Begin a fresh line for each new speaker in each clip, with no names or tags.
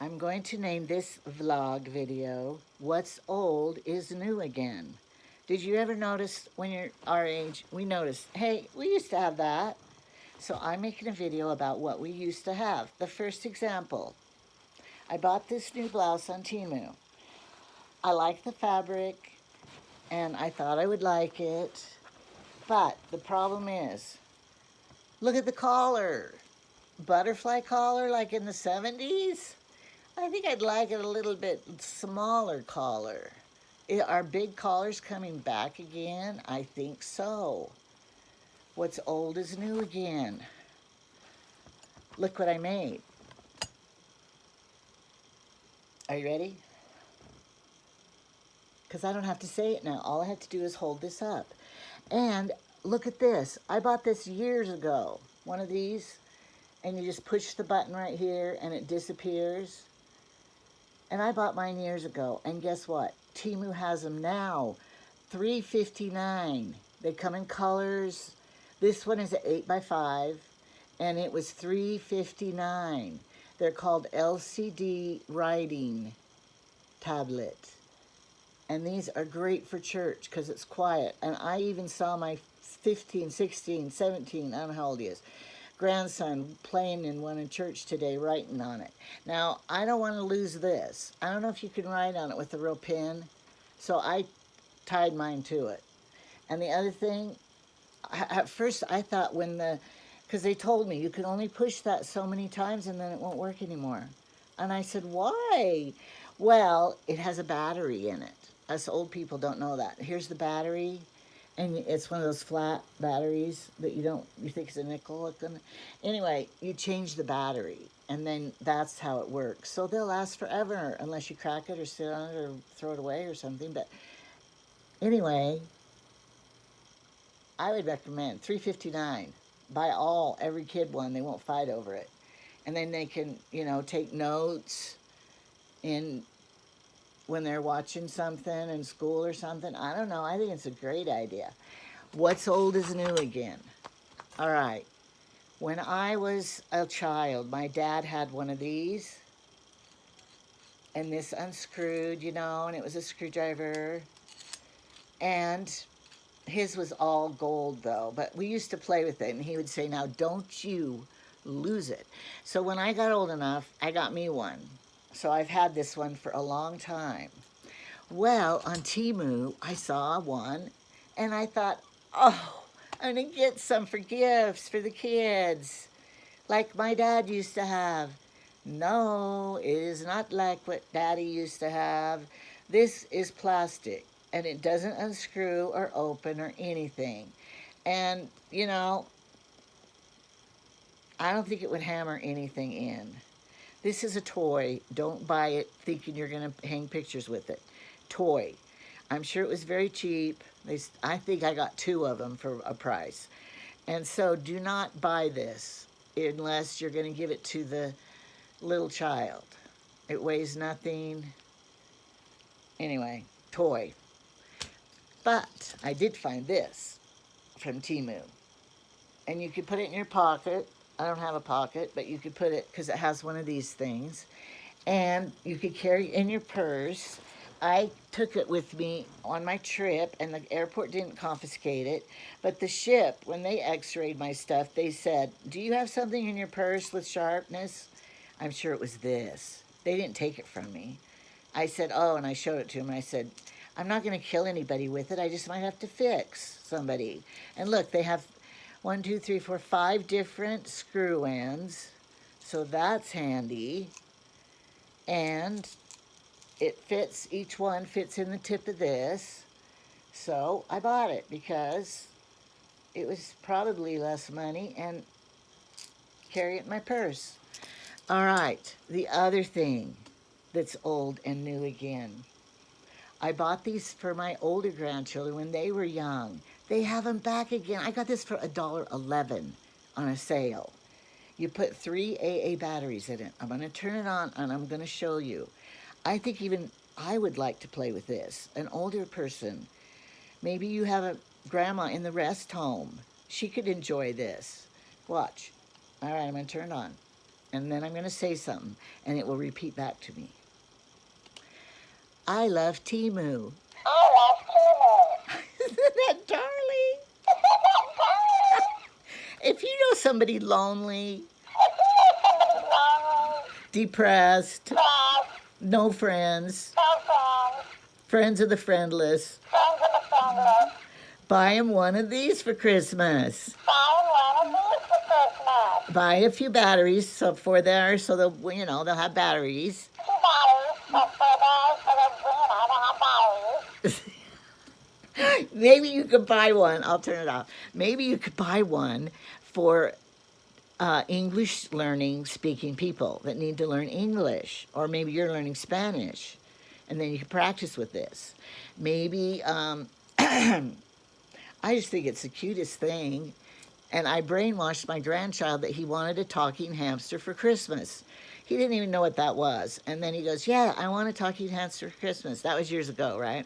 I'm going to name this vlog video, What's Old is New Again. Did you ever notice when you're our age, we noticed, hey, we used to have that. So I'm making a video about what we used to have. The first example, I bought this new blouse on Temu. I like the fabric and I thought I would like it. But the problem is, look at the collar. Butterfly collar like in the 70s. I think I'd like it a little bit smaller collar. Are big collars coming back again? I think so. What's old is new again. Look what I made. Are you ready? Because I don't have to say it now. All I have to do is hold this up. And look at this. I bought this years ago. One of these. And you just push the button right here and it disappears. And I bought mine years ago. And guess what? Temu has them now. $3.59. They come in colors. This one is an 8x5. And it was $3.59. They're called LCD writing tablet. And these are great for church because it's quiet. And I even saw my 15, 16, 17, I don't know how old he is, grandson playing in one in church today, writing on it. Now, I don't want to lose this. I don't know if you can write on it with a real pen. So I tied mine to it. And the other thing, at first I thought because they told me you can only push that so many times and then it won't work anymore. And I said, why? Well, it has a battery in it. Us old people don't know that. Here's the battery, and it's one of those flat batteries that you think it's a nickel. Anyway, you change the battery, and then that's how it works. So they'll last forever unless you crack it or sit on it or throw it away or something. But anyway, I would recommend $3.59. Buy every kid one. They won't fight over it. And then they can, take notes when they're watching something in school or something. I don't know. I think it's a great idea. What's old is new again. All right. When I was a child, my dad had one of these. And this unscrewed, and it was a screwdriver. And his was all gold, though. But we used to play with it. And he would say, now, don't you lose it. So when I got old enough, I got me one. So I've had this one for a long time. Well, on Temu, I saw one, and I thought, oh, I'm going to get some for gifts for the kids, like my dad used to have. No, it is not like what Daddy used to have. This is plastic, and it doesn't unscrew or open or anything. And, I don't think it would hammer anything in. This is a toy. Don't buy it thinking you're going to hang pictures with it. Toy. I'm sure it was very cheap. I think I got 2 of them for a price. And so do not buy this unless you're going to give it to the little child. It weighs nothing. Anyway, toy. But I did find this from Temu. And you could put it in your pocket. I don't have a pocket, but you could put it, because it has one of these things. And you could carry it in your purse. I took it with me on my trip, and the airport didn't confiscate it. But the ship, when they x-rayed my stuff, they said, do you have something in your purse with sharpness? I'm sure it was this. They didn't take it from me. I said, oh, and I showed it to them, and I said, I'm not going to kill anybody with it. I just might have to fix somebody. And look, they have 1, 2, 3, 4, 5 different screw ends. So that's handy. And it fits, each one fits in the tip of this. So I bought it because it was probably less money and carry it in my purse. All right, the other thing that's old and new again. I bought these for my older grandchildren when they were young. They have them back again. I got this for $1.11 on a sale. You put 3 AA batteries in it. I'm going to turn it on and I'm going to show you. I think even I would like to play with this. An older person. Maybe you have a grandma in the rest home. She could enjoy this. Watch. All right, I'm going to turn it on. and then I'm going to say something, and it will repeat back to me. I love Temu.
I love Temu.
Isn't that darling? If you know somebody lonely, depressed, no friends, friends of the friendless, buy them one of these for Christmas. Buy a few batteries so for there, so they'll, you know, they'll have batteries. Maybe you could buy one. I'll turn it off. Maybe you could buy one for English learning speaking people that need to learn English, or maybe you're learning Spanish, and then you can practice with this. Maybe I just think it's the cutest thing, and I brainwashed my grandchild that he wanted a talking hamster for Christmas. He didn't even know what that was, and then he goes, "Yeah, I want a talking hamster for Christmas." That was years ago, right?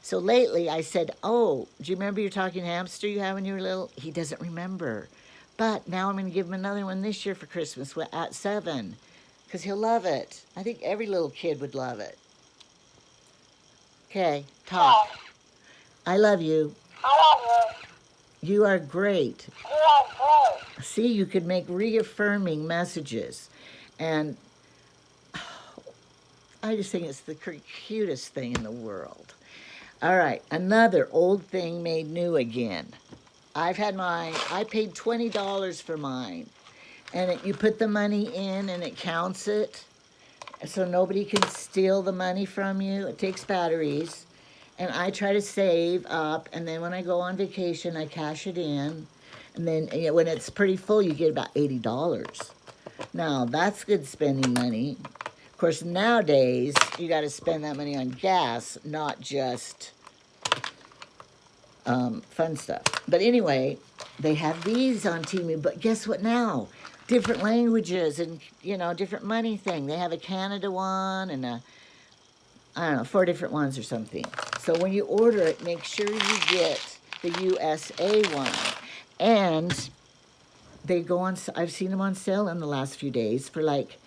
So lately I said, "Oh, do you remember your talking hamster you had when you were little?" He doesn't remember. But now I'm going to give him another one this year for Christmas at 7, because he'll love it. I think every little kid would love it. Okay, talk. I love you.
I love you.
You are great.
You are great.
See, you could make reaffirming messages. And I just think it's the cutest thing in the world. All right, another old thing made new again. I've had mine. I paid $20 for mine. And you put the money in and it counts it. So nobody can steal the money from you. It takes batteries. And I try to save up. And then when I go on vacation, I cash it in. And then when it's pretty full, you get about $80. Now, that's good spending money. Of course, nowadays, you got to spend that money on gas, not just fun stuff. But anyway, they have these on Temu. But guess what now? Different languages and, you know, different money thing. They have a Canada one and a, I don't know, 4 different ones or something. So when you order it, make sure you get the USA one. And they go on, I've seen them on sale in the last few days for like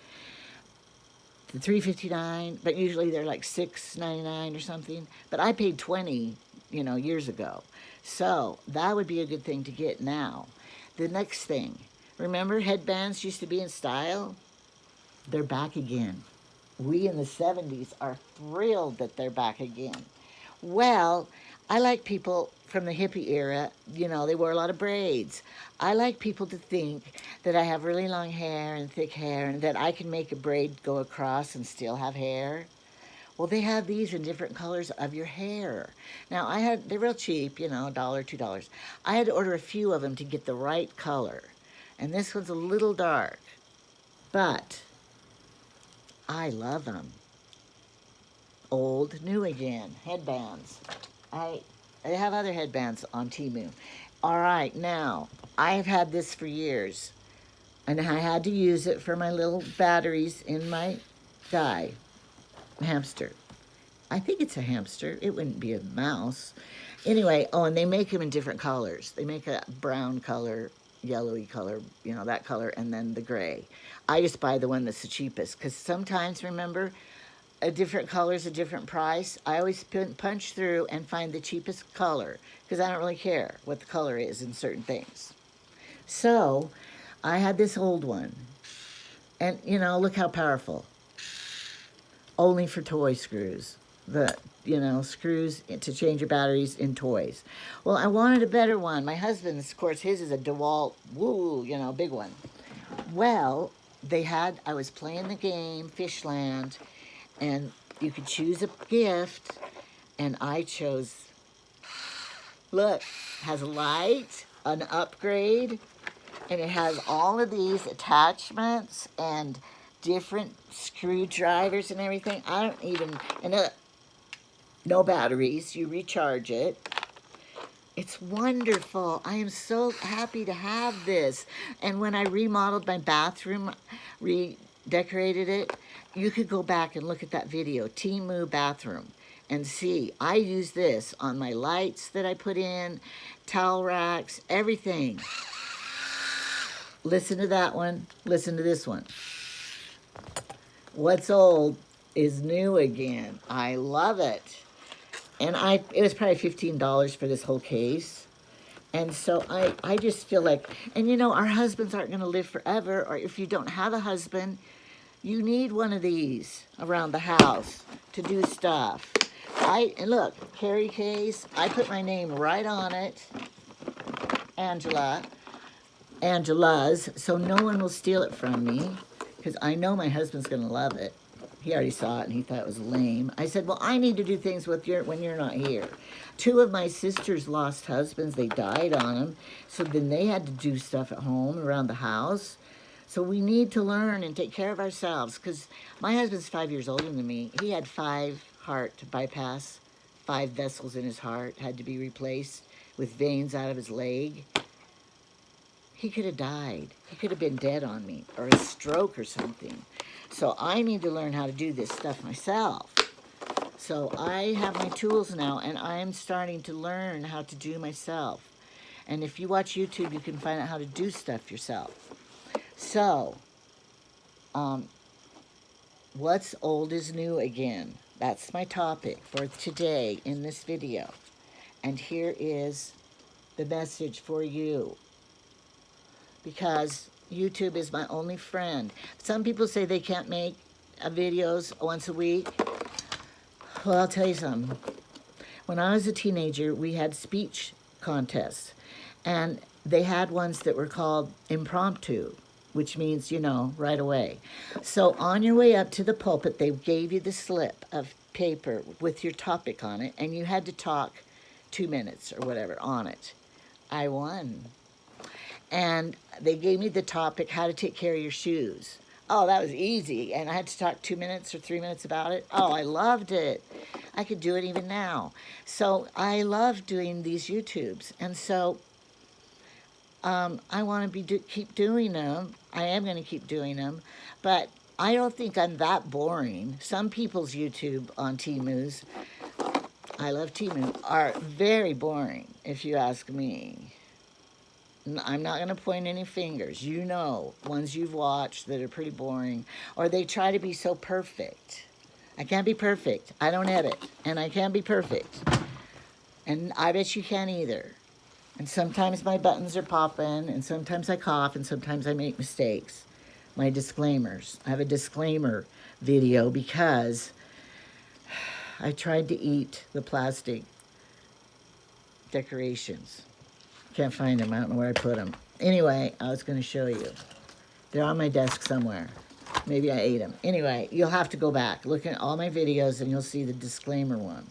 $3.59, but usually they're like $6.99 or something. But I paid $20, you know, years ago. So that would be a good thing to get now. The next thing, remember headbands used to be in style? They're back again. We in the 70s are thrilled that they're back again. Well, I like people from the hippie era, you know, they wore a lot of braids. I like people to think that I have really long hair and thick hair and that I can make a braid go across and still have hair. Well, they have these in different colors of your hair. Now, they're real cheap, you know, $1, $2. I had to order a few of them to get the right color. And this one's a little dark, but I love them. Old, new again, headbands. They have other headbands on Temu. All right, now, I've had this for years, and I had to use it for my little batteries in my guy hamster. I think it's a hamster. It wouldn't be a mouse. Anyway, oh, and they make them in different colors. They make a brown color, yellowy color, you know, that color, and then the gray. I just buy the one that's the cheapest, because sometimes, remember, a different color is a different price. I always punch through and find the cheapest color, because I don't really care what the color is in certain things. So, I had this old one, and, you know, look how powerful. Only for toy screws. The, you know, screws to change your batteries in toys. Well, I wanted a better one. My husband's, of course, his is a DeWalt, woo, you know, big one. Well, I was playing the game, Fishland, and you could choose a gift, and I chose, look, has a light, an upgrade, and it has all of these attachments and different screwdrivers and everything. I don't even, and no batteries, you recharge it. It's wonderful. I am so happy to have this. And when I remodeled my bathroom, redecorated it, you could go back and look at that video, Temu bathroom, and see. I use this on my lights that I put in, towel racks, everything. listen to that one. Listen to this one. What's old is new again. I love it. And it was probably $15 for this whole case. And so I just feel like, and you know, our husbands aren't going to live forever, or if you don't have a husband, you need one of these around the house to do stuff. And look, carry case, I put my name right on it, Angela's, so no one will steal it from me, because I know my husband's going to love it. He already saw it and he thought it was lame. I said, well, I need to do things when you're not here. Two of my sisters lost husbands. They died on them. So then they had to do stuff at home, around the house. So we need to learn and take care of ourselves, because my husband's 5 years older than me. He had 5 heart bypass, 5 vessels in his heart had to be replaced with veins out of his leg. He could have died. He could have been dead on me, or a stroke or something. So I need to learn how to do this stuff myself. So I have my tools now, and I'm starting to learn how to do myself. And if you watch YouTube, you can find out how to do stuff yourself. So, what's old is new again. That's my topic for today in this video. And here is the message for you. Because YouTube is my only friend. Some people say they can't make videos once a week. Well, I'll tell you something. When I was a teenager, we had speech contests. And they had ones that were called impromptu, which means, you know, right away. So on your way up to the pulpit, they gave you the slip of paper with your topic on it, and you had to talk 2 minutes or whatever on it. I won. And they gave me the topic, how to take care of your shoes. Oh, that was easy. And I had to talk 2 minutes or 3 minutes about it. Oh, I loved it. I could do it even now. So I love doing these YouTubes. And so I want to keep doing them. I am going to keep doing them. But I don't think I'm that boring. Some people's YouTube on Temu's, I love Temu, are very boring, if you ask me. I'm not going to point any fingers. You know, ones you've watched that are pretty boring. Or they try to be so perfect. I can't be perfect. I don't edit. And I can't be perfect. And I bet you can't either. And sometimes my buttons are popping. And sometimes I cough. And sometimes I make mistakes. My disclaimers. I have a disclaimer video because I tried to eat the plastic decorations. Can't find them. I don't know where I put them. Anyway, I was going to show you. They're on my desk somewhere. Maybe I ate them. Anyway, you'll have to go back. Look at all my videos and you'll see the disclaimer one.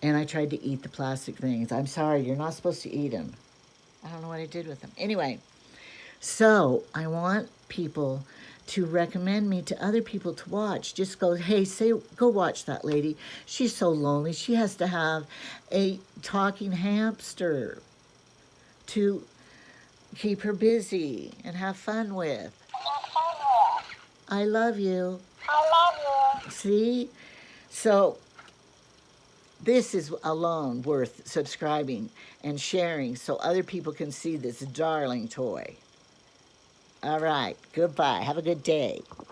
And I tried to eat the plastic things. I'm sorry, you're not supposed to eat them. I don't know what I did with them. Anyway, so I want people to recommend me to other people to watch. Just go, hey, go watch that lady. She's so lonely. She has to have a talking hamster to keep her busy and have fun with. I love you.
I love you.
See? So this is alone worth subscribing and sharing so other people can see this darling toy. All right. Goodbye. Have a good day.